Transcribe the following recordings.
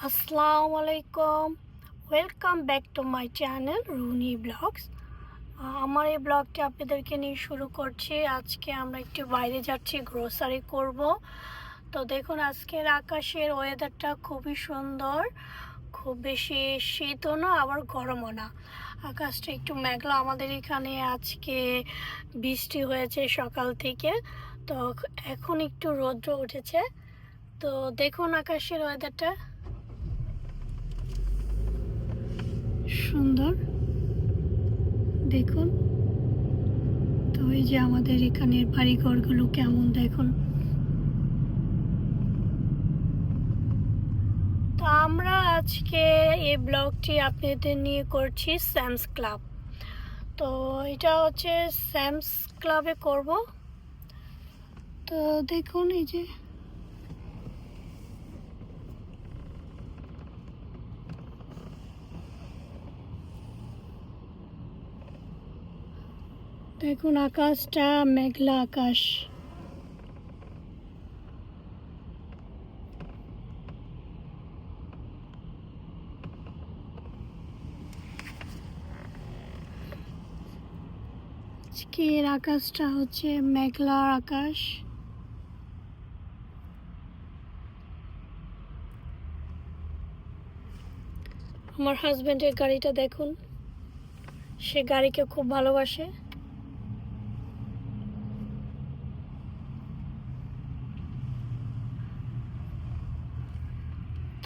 আসসালামু আলাইকুম। Welcome back to my channel Runi blogs. আমার এই ব্লগটি আপনাদেরকে নিয়ে শুরু করছি। আজকে আমরা একটু বাইরে যাচ্ছি, গ্রোসারি করব। তো দেখুন, আজকের আকাশের ওয়েদারটা খুবই সুন্দর, খুব বেশি শীতও না আবার গরমও না। আকাশটা একটু মেঘলা। আমাদের এখানে আজকে বৃষ্টি হয়েছে সকাল থেকে, তো এখন একটু রৌদ্র উঠেছে। তো দেখুন আকাশের ওয়েদারটা সুন্দর, দেখুন। তো এই যে আমাদের এখানের বাড়িঘরগুলো কেমন দেখুন। তো আমরা আজকে এই ব্লগটি আপনাদের নিয়ে করছি স্যামস ক্লাব। তো এটা হচ্ছে স্যামস ক্লাবে করব। তো দেখুন এই যে দেখুন আকাশটা মেঘলা আকাশ। আজকের আকাশটা হচ্ছে মেঘলা আকাশ। আমার হাজব্যান্ডের গাড়িটা দেখুন, সে গাড়িকে খুব ভালোবাসে।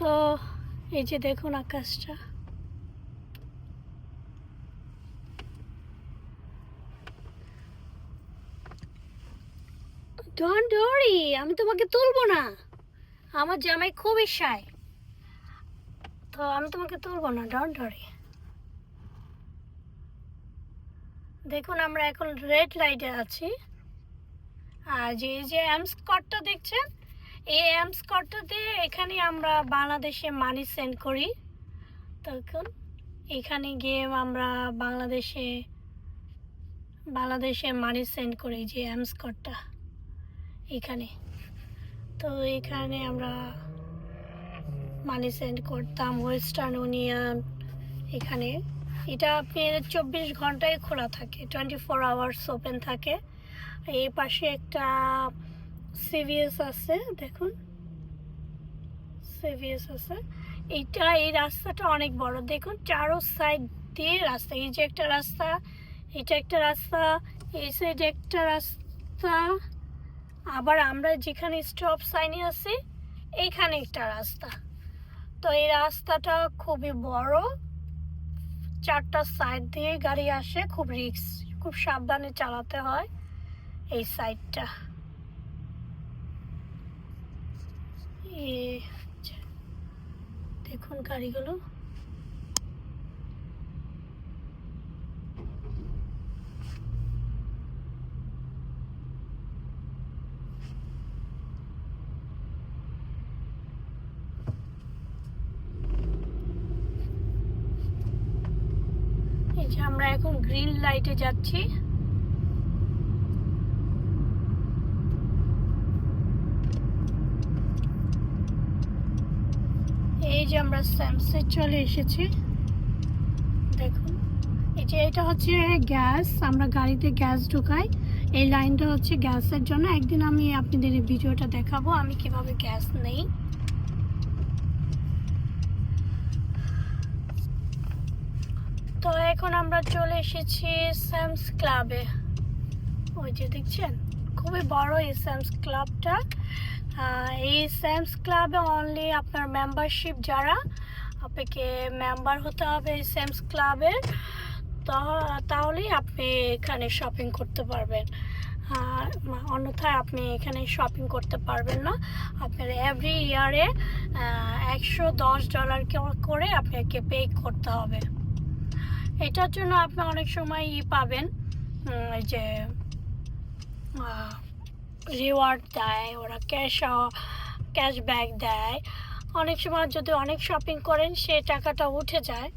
তো এই যে দেখুন আকাশটা। ডোন্ট ওয়ারি, আমি তোমাকে তুলবো না। আমার জামাই খুবই শাই, তো আমি তোমাকে তুলবো না, ডোন্ট ওয়ারি। দেখুন আমরা এখন রেড লাইটে আছি। আর এই যে এমস্কটটা দেখছেন, এই এমস্কটটা দিয়ে এখানে আমরা বাংলাদেশে মানি সেন্ড করি। তখন এখানে গিয়ে আমরা বাংলাদেশে মানি সেন্ড করি, যে এমস্কটটা এখানে। তো এখানে আমরা মানি সেন্ড করতাম, ওয়েস্টার্ন ইউনিয়ন। এখানে এটা আপনি 24 ঘন্টায় খোলা থাকে, 24 আওয়ার্স ওপেন থাকে। এই পাশে একটা সিভিএস আছে, দেখুন সিভিএস আছে। এই রাস্তাটা অনেক বড়, দেখুন চারো সাইড দিয়ে রাস্তা। এই যে একটা রাস্তা, এটা একটা রাস্তা, এই সাইডে একটা রাস্তা, আবার আমরা যেখানে স্টপ সাইনে আছি এইখানে একটা রাস্তা। তো এই রাস্তাটা খুবই বড়, চারটা সাইড দিয়ে গাড়ি আসে, খুব রিস্ক, খুব সাবধানে চালাতে হয় এই সাইডটা। দেখুন গাড়িগুলো। এই যে আমরা এখন গ্রিন লাইটে যাচ্ছি। এই যে আমরা স্যামসে চলে এসেছি। দেখুন এই যে এটা হচ্ছে গ্যাস, আমরা গাড়িতে গ্যাস ঢুকাই। এই লাইনটা হচ্ছে গ্যাসের জন্য। একদিন আমি আপনাদের এই ভিডিওটা দেখাবো আমি কিভাবে গ্যাস নেই। তো এখন আমরা চলে এসেছি স্যামস ক্লাবে। ওই যে দেখছেন খুবই বড় এই স্যামস ক্লাবটা। এই স্যামস ক্লাবে অনলি আপনার মেম্বারশিপ যারা, আপনাকে মেম্বার হতে হবে এই স্যামস ক্লাবের, তাহলেই আপনি এখানে শপিং করতে পারবেন। অন্যথায় আপনি এখানে শপিং করতে পারবেন না। আপনার এভরি ইয়ারে $110 করে আপনাকে পে করতে হবে। এটার জন্য আপনি অনেক সময় পাবেন, যে রিওয়ার্ড দেয়, ওরা ক্যাশব্যাক দেয়। অনেক সময় যদি অনেক শপিং করেন সে টাকাটা উঠে যায়।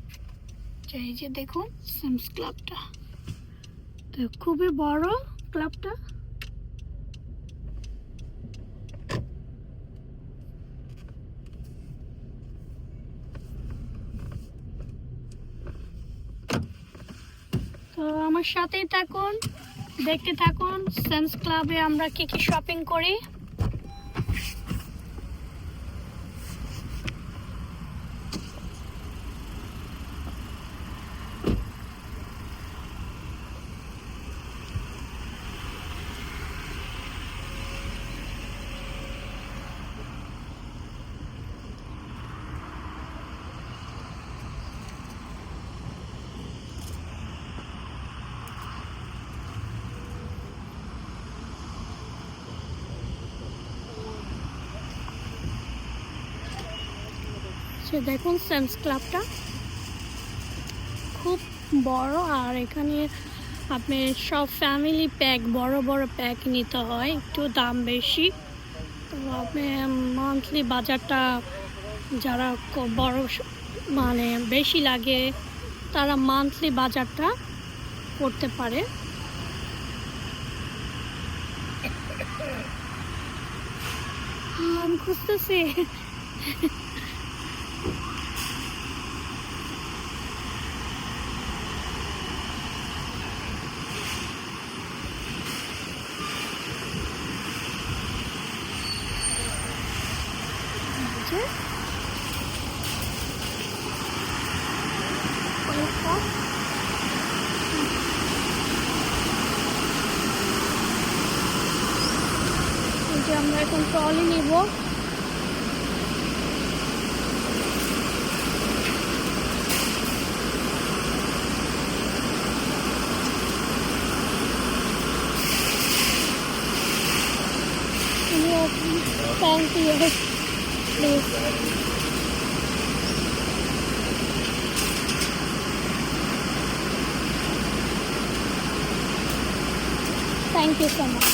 এই যে দেখুন স্যামস ক্লাবটা, তো খুবই বড় ক্লাবটা। তো আমার সাথেই থাকুন, দেখতে থাকুন সামস ক্লাবে আমরা কি কি শপিং করি। দেখুন সামস ক্লাবটা খুব বড়, আর এখানে আপনি সব ফ্যামিলি প্যাক, বড় বড় প্যাক নিতে হয়, একটু দাম বেশি। তো আপনি মান্থলি বাজারটা যারা বড় মানে বেশি লাগে তারা মান্থলি বাজারটা করতে পারে। আমি খুঁজতেছি আমরা এখন ট্রলি নিব। Thank you. Please. Thank you so much.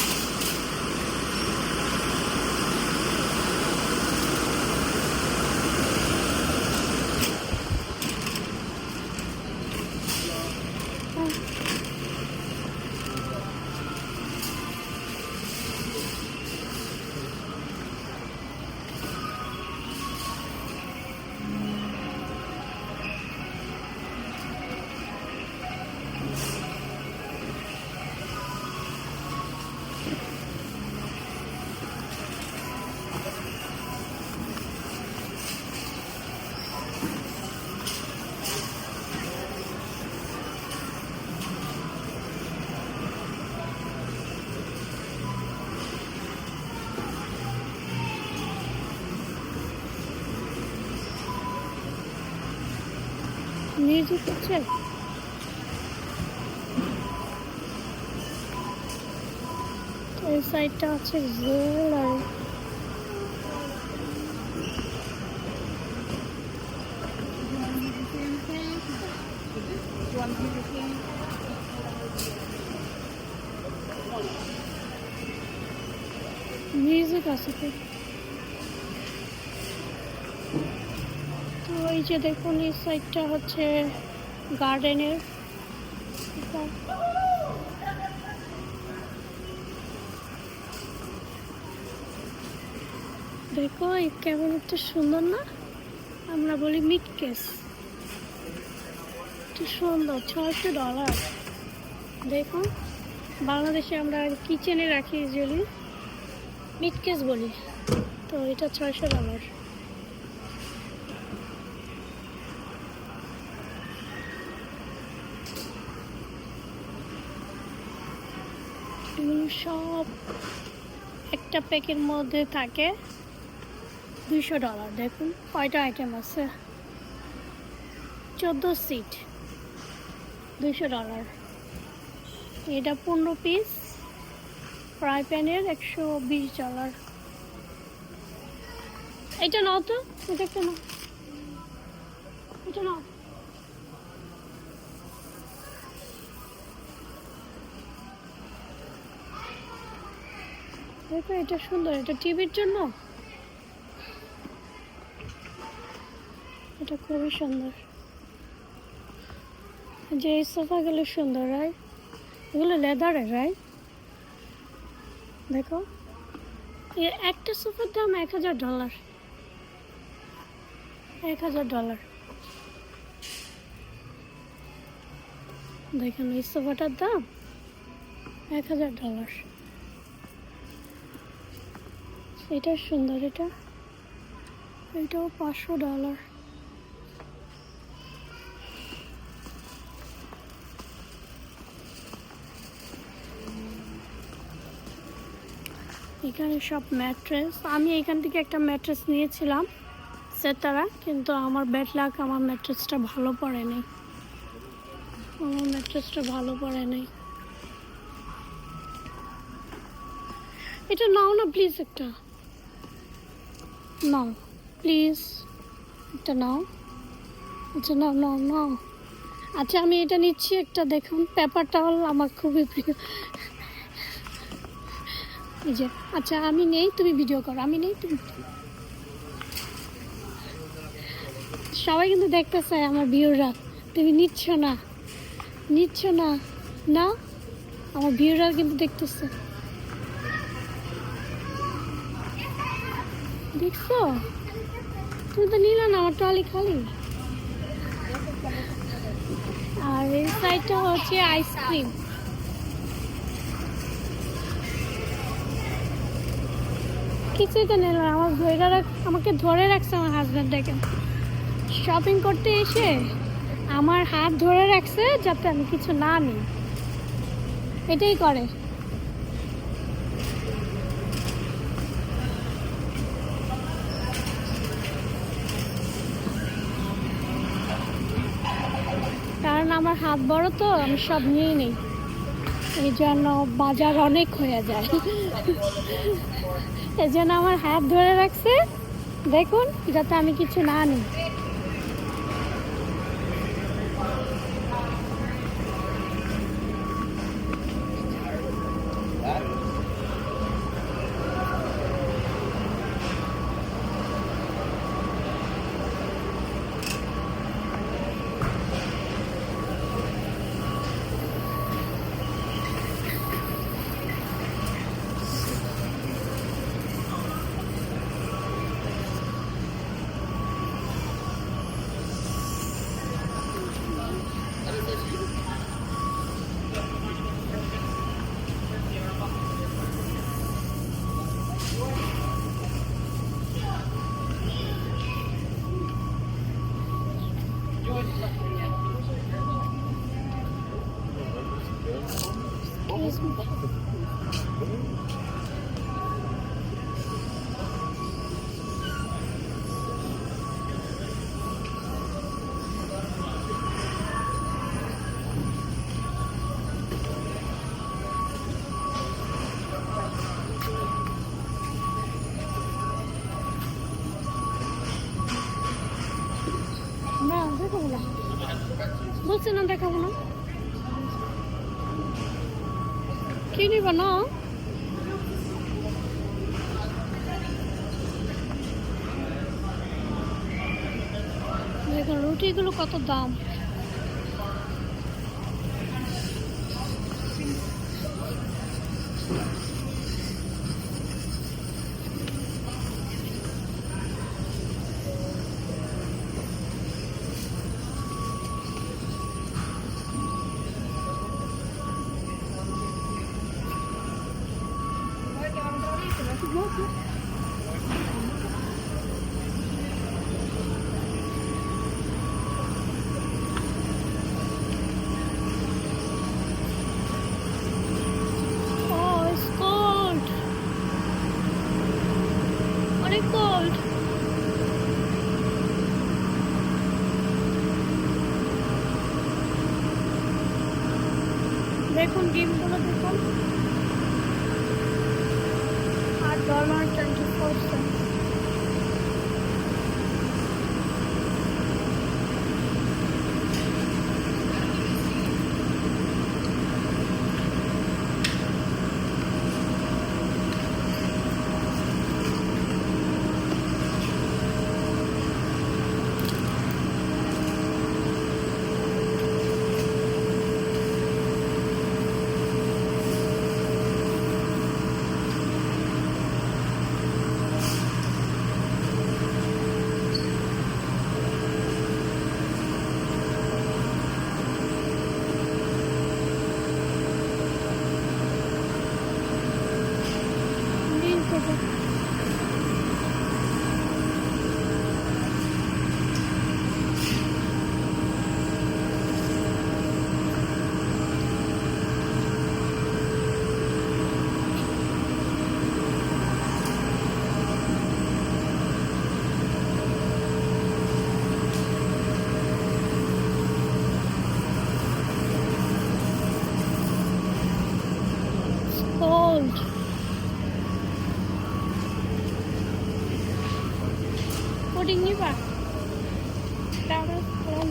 Music হচ্ছে এই সাইডটা আছে জেল আর মিউজিক আছে। তো এই যে দেখুন এই সাইডটা হচ্ছে গার্ডেনের। দেখো কেমন একটা সুন্দর না, আমরা বলি মিট কেস, কি সুন্দর, $600। দেখুন বাংলাদেশে আমরা কিচেনে রাখি ইউজুয়ালি মিট কেস বলি, তো এটা $600। সব একটা প্যাকের মধ্যে থাকে $200। দেখুন কয়টা আইটেম আছে, 14 সিট, $200। এটা 15 পিস ফ্রাই প্যানের $120। এটা নাও তো, এটা একটা নাও, এটা নাও। দেখো এটা সুন্দর, এটা টিভির জন্য, এটা খুবই সুন্দর। যে এই সোফাগুলো সুন্দর, রাইট? এগুলো লেদারের, রাইট? দেখো একটা সোফার দাম $1000। $1000। দেখেন এই সোফাটার দাম $1000। এটা সুন্দর, এটাও $500। এখানে সব ম্যাট্রেস। আমি এখান থেকে একটা ম্যাট্রেস নিয়েছিলাম সেটারা, কিন্তু আমার ব্যাড লাক, আমার ম্যাট্রেসটা ভালো পড়ে নাই। এটা নাও না প্লিজ, একটা নাও প্লিজ, একটা নাও। আচ্ছা নাও নাও নাও। আচ্ছা আমি এটা নিচ্ছি একটা। দেখুন পেপার টাওয়াল আমার খুবই প্রিয়। এই যে, আচ্ছা আমি নেই, তুমি ভিডিও করো। আমি নেই, তুমি। সবাই কিন্তু দেখতেছে আমার ভিউরা, তুমি নিচ্ছ না না, আমার ভিউরা কিন্তু দেখতেছে। দেখছো, তুমি তো নিলে না, আমার ট্রলি খালি। আর এই সাইডটা হচ্ছে আইসক্রিম। কিছুই তো নিল না, আমাকে ধরে রাখছে আমার হাজব্যান্ড। দেখেন শপিং করতে এসে আমার হাত ধরে রাখছে যাতে আমি কিছু না নিই, এটাই করে। কারণ আমার হাত বড় তো, আমি সব নিয়ে নিই, এই জন্য বাজার অনেক হয়ে যায়। এই জন্য আমার হাত ধরে রাখছে, দেখুন, যাতে আমি কিছু না নিই। না দেখাবো না, বলছি না দেখাবো না। কি নিবা না? দেখুন রুটিগুলো কত দাম। দেখুন ডিমগুলো দেখুন, $8.24। পুডিং নিবা? দাঁড়া, দাঁড়ান।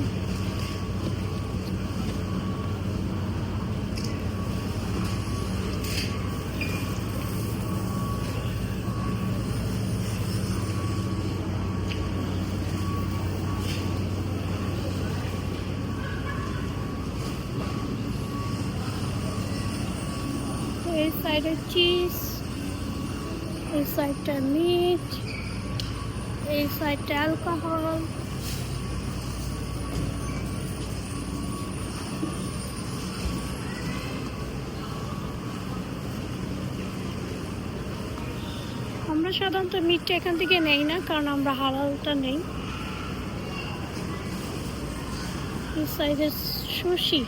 এই সাইডে চিজ, এই সাইডটা মিট, এই সাইডটা অ্যালকোহল। আমরা সাধারণত মিটটা এখান থেকে নেই না, কারণ আমরা হালালটা নেই। এই সাইডে সুশি।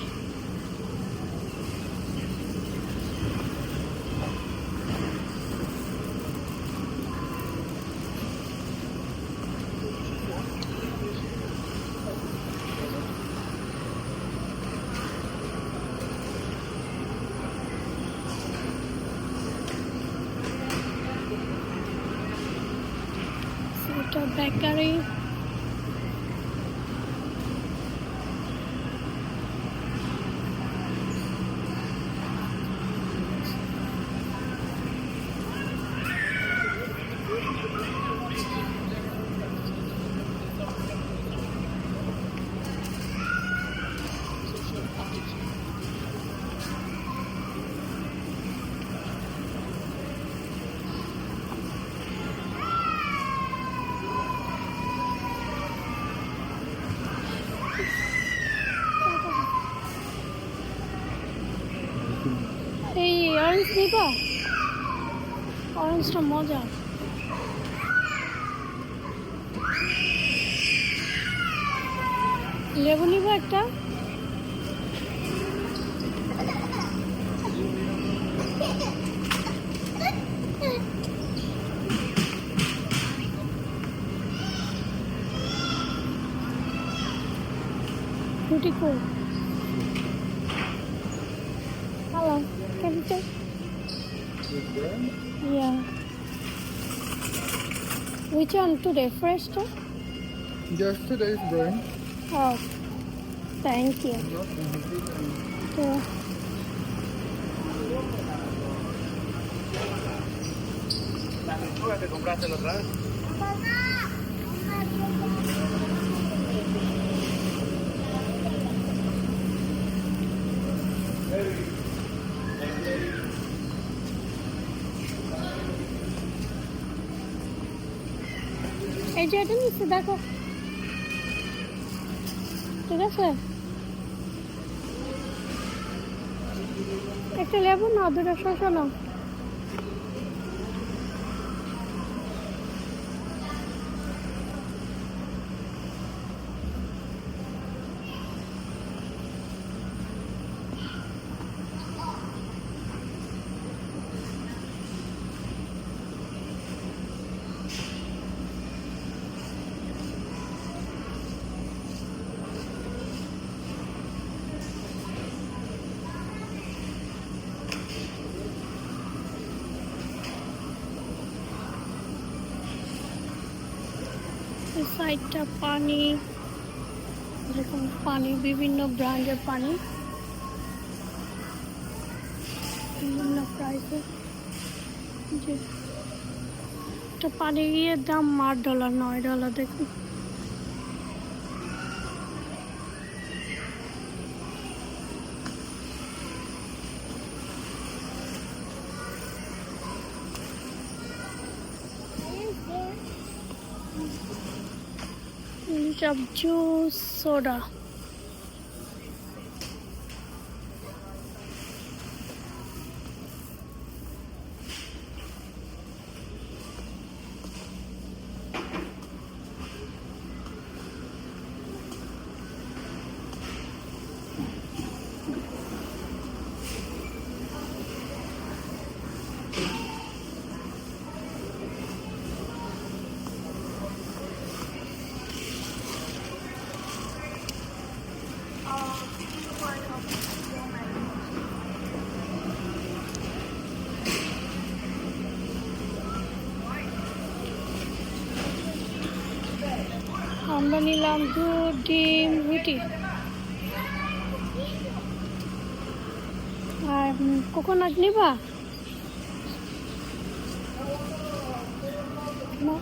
এটা বেকারি। এই অরেঞ্জ নিবা? অরেঞ্জটা মজা। লেবু নিবা একটা? Fruity cool. Hello, can you take? Yeah. Which one today? Fresh too? Yes, today's brain. Oh, thank you. Yeah. ¿Te compraste la otra vez? এই যে এটা নিচ্ছে দেখো, ঠিক আছে? একটা লেবু না, দুটো শসা নাও। এই সাইডটা পানি, এরকম পানি, বিভিন্ন ব্র্যান্ডের পানি, বিভিন্ন প্রাইসের। যে একটা পানির দাম $8, $9 দেখুন। সব জুস, সোডা। আমরা নিলাম দুধ, ডিম, রুটি আর কোকোনাট নিবা না?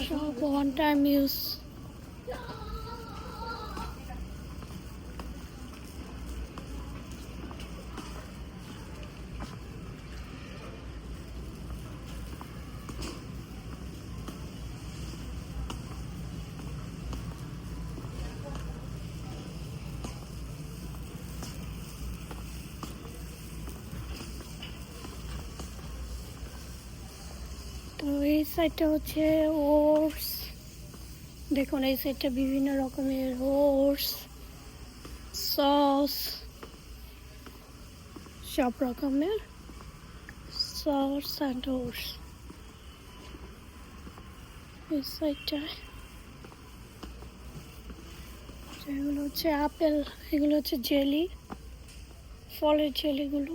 সব ওয়ান টাইম ইউজ। তো এই সাইডটা হচ্ছে ওটস, দেখুন এই সাইডটা বিভিন্ন রকমের ওটস, সস, সব রকমের সস অ্যান্ড ওটস। এই সাইডটায় এগুলো হচ্ছে আপেল, এগুলো হচ্ছে জেলি, ফলের জেলিগুলো।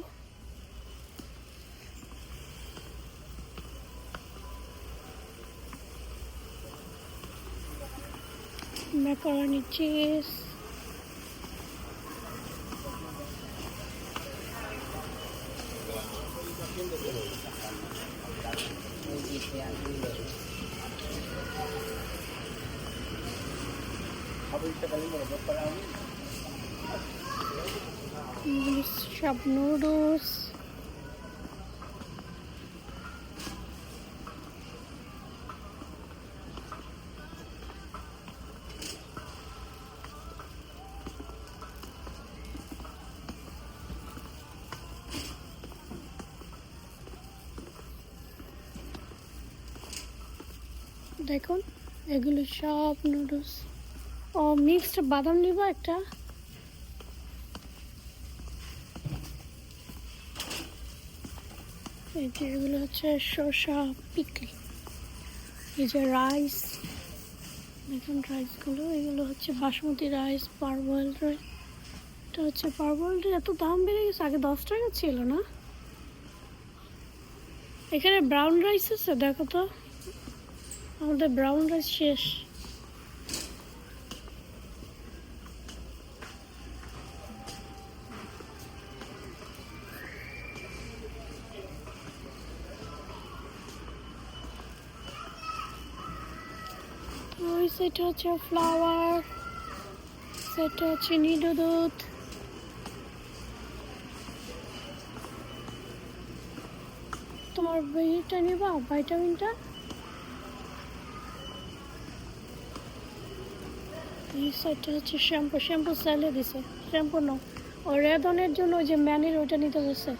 macaroni cheese, সব নুডলস, দেখুন এগুলো সব নুডলস। ও মিক্সড বাদাম নিবা একটা? এই যে এগুলো হচ্ছে শসা পিকল। এই যে রাইস, দেখুন রাইসগুলো, এগুলো হচ্ছে বাসমতি রাইস, পারবয়েল রাইস। এটা হচ্ছে পারবয়েল, এত দাম বেড়ে গেছে, আগে 10 টাকা ছিল না। এখানে ব্রাউন রাইস আছে, দেখো তো, আমাদের ব্রাউন রাইস শেষ। ওই সেটা হচ্ছে ফ্লাওয়ার, সেটা হচ্ছে নিডো দুধ, তোমার এটা নিবা ভাইটামিনটা। এই সাইডটা হচ্ছে শ্যাম্পু, শ্যাম্পু সেলে দিছে, শ্যাম্পু নাও। ও রেদনের জন্য ওই যে ম্যানির ওইটা নিতে বলছে,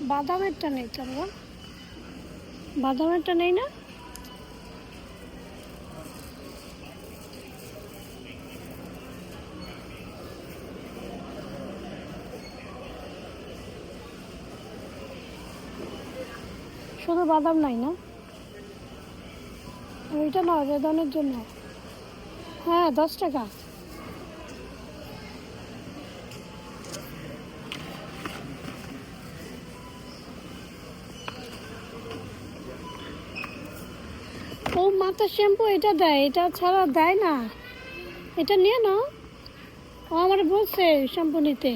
বাদামেরটা নেই তো বাবা, বাদামেরটা নেই না? শুধু বাদাম নাই না? ওইটা না রেদনের জন্য। হ্যাঁ 10 টাকা। ও মাথার শ্যাম্পু এটা দেয়, এটা ছাড়া দেয় না। এটা নিয়ে নাও, ও আমার বলছে শ্যাম্পু নিতে।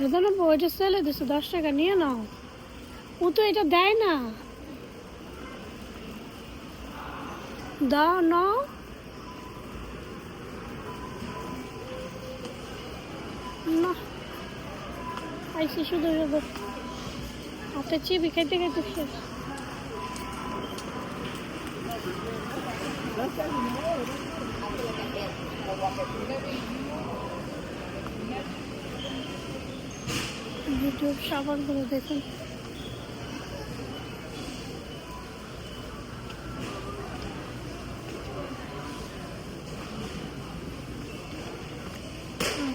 রেদনাবু ওইটা সেলে দিচ্ছে 10 টাকা, নিয়ে নাও। ও তো এটা দেয় না, দাও নাও। না আইসি শুধু হাতে চিবি খাইতে খাইতে শেষ। ইউটিউব সাবানগুলো দেখুন,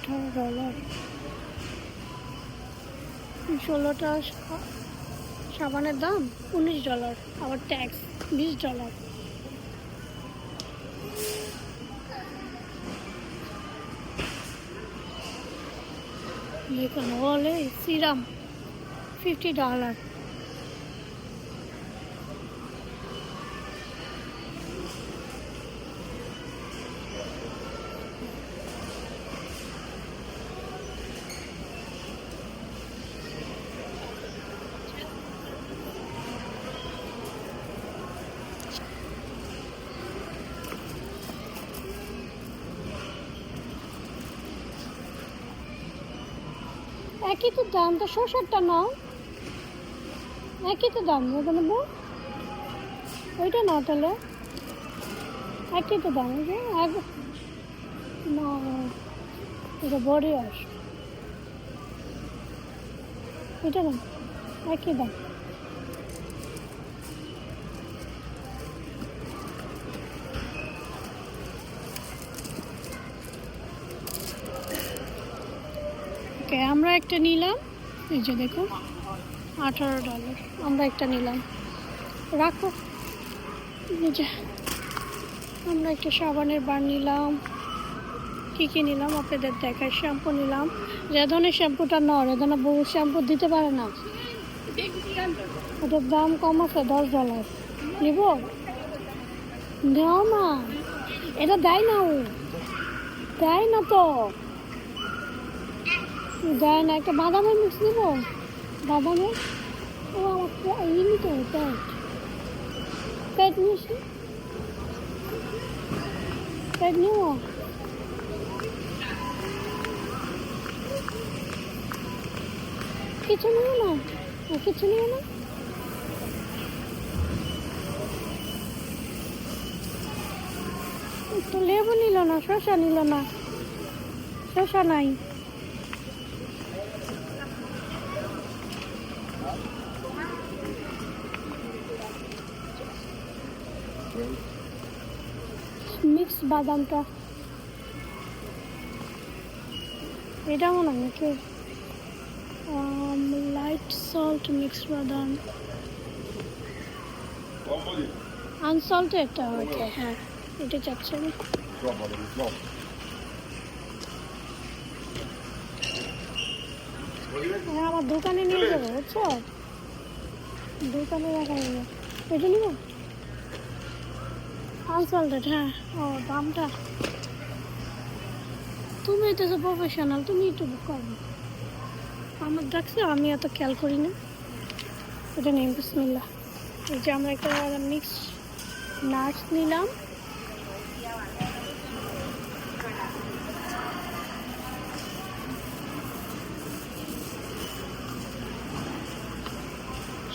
$18, 16টা সাবানের দাম $19, আবার ট্যাক্স $20। দেখুন বলে সিরাম $50। একই তো দাম, তো শসারটা নাও, একই তো দাম ওটা নেবো, ওইটা নাও তাহলে, একই তো দাম। ওই যে না, এটা বড়ি আস, এটা না, একই দাম। ওকে, আমরা একটা নিলাম, এই যে দেখুন $18, আমরা একটা নিলাম, রাখো। এই যে আমরা একটা সাবানের বার নিলাম। কী নিলাম আপনাদের দেখায়, শ্যাম্পু নিলাম। রেদনের শ্যাম্পুটা ন, রেদনা বহু শ্যাম্পু দিতে পারে না, ওটার দাম কম আছে $10। নিব, দাও না, এটা দেয় না, ও দেয় না তো, দেয় না। একটা বাদামের মিক্স নিব, বাদামের, ও আমার ইনি তো প্যাট প্যাট নিয়েছি, প্যাট নিব। কিছু নিও না, কিছু নিও না। তো লেবু নিল না, শসা নিল না, শসা নাই। মিক্স বাদামটা এটা মনে হয় নাকি লাইট সল্ট মিক্স বাদাম আনসল্টেড, ওকে হ্যাঁ এটা চাচ্ছি আমি। হ্যাঁ আমার দোকানে নিয়ে যাবো, বুঝছো, দোকানে রাখা যাবে। এটা নিব আনসল্টেড, হ্যাঁ। ও দামটা, তুমি তো প্রফেশনাল, তুমি একটু করো, আমার দেখছো আমি এত খেয়াল করি না। এটা নেই, বিসমিল্লাহ। এই যে আমরা একটা মিক্স নাটস নিলাম,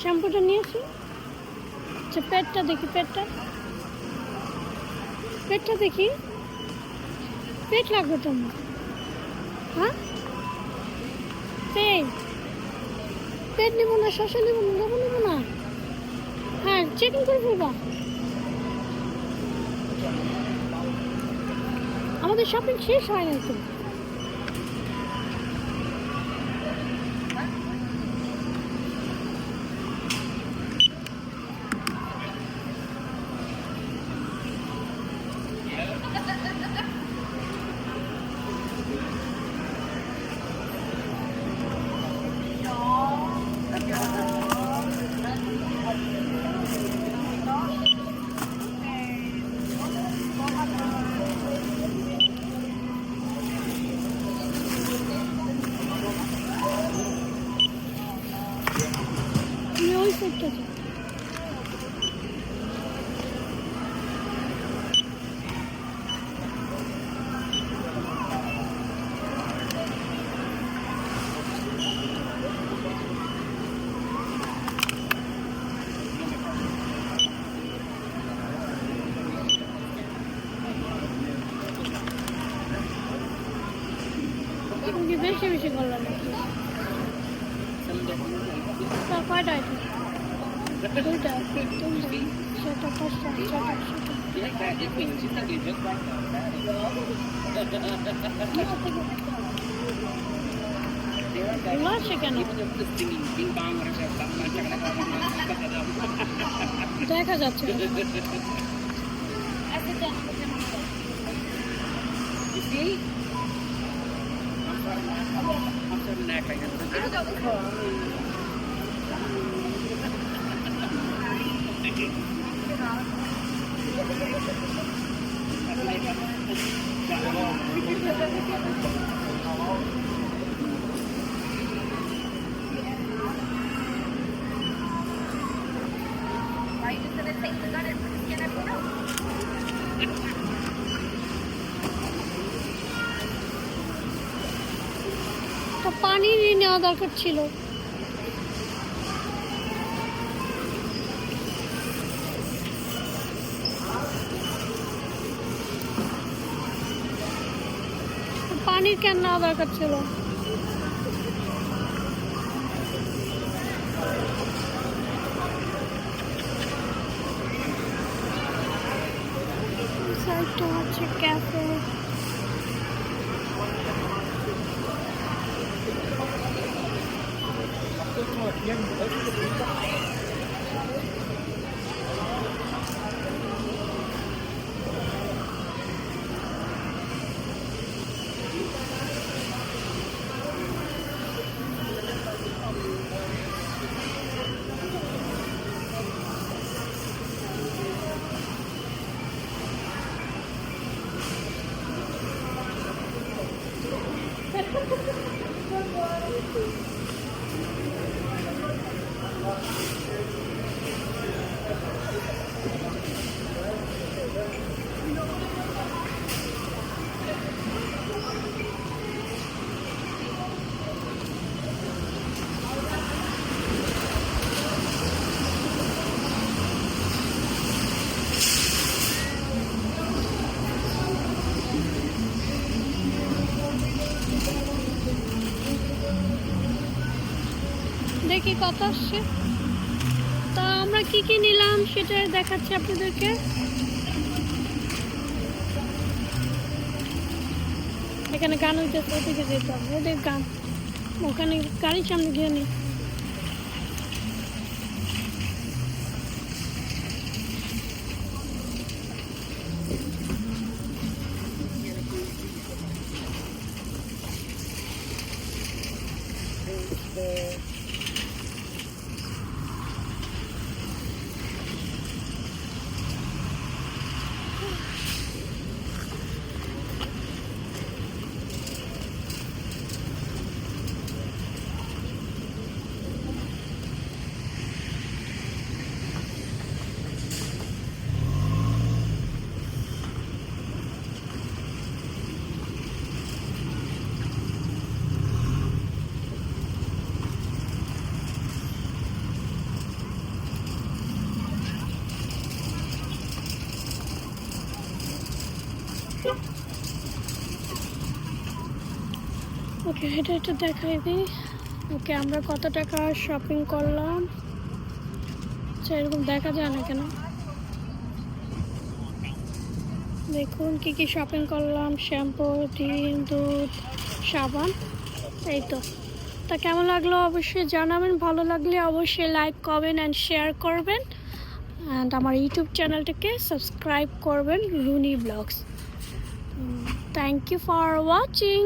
শ্যাম্পুটা নিয়েছি। আচ্ছা পেটটা দেখি, পেটটা দেখি, পেট লাগবে তোমার, হ্যাঁ পেট নেবো না, শসা নেবো না, লেবু নেবো না, হ্যাঁ চেকিং করে ফেলবা। আমাদের শপিং শেষ হয় না তো। ওই সাইডটা বেশি বেশি করলাম, কয়টা আইটেম, দুইটা, সেটা পাঁচটা, ছটা, সেটা ধুলো আসে কেন? দেখা যাচ্ছে না। তো পানি নেওয়া দরকার ছিল। পানির ক্যান নেওয়া দরকার ছিল। সাইডটা হচ্ছে ক্যাফে। দেখি কত আসছে। তা আমরা কি কি নিলাম সেটা দেখাচ্ছি আপনাদেরকে। এখানে গান হইতেছে, ওদিকে যেতে হবে। ওদের গান, ওখানে গাড়ির সামনে গিয়ে নেই। ওকে, এটা দেখাই দিই। ওকে, আমরা কত টাকা শপিং করলাম এরকম দেখা যায় না কেন? দেখুন কি কি শপিং করলাম। শ্যাম্পু, ডিম, দুধ, সাবান, এই তো। তা কেমন লাগলো অবশ্যই জানাবেন। ভালো লাগলে অবশ্যই লাইক, কমেন্ট অ্যান্ড শেয়ার করবেন। অ্যান্ড আমার ইউটিউব চ্যানেলটাকে সাবস্ক্রাইব করবেন, Runi blogs. Thank you for watching.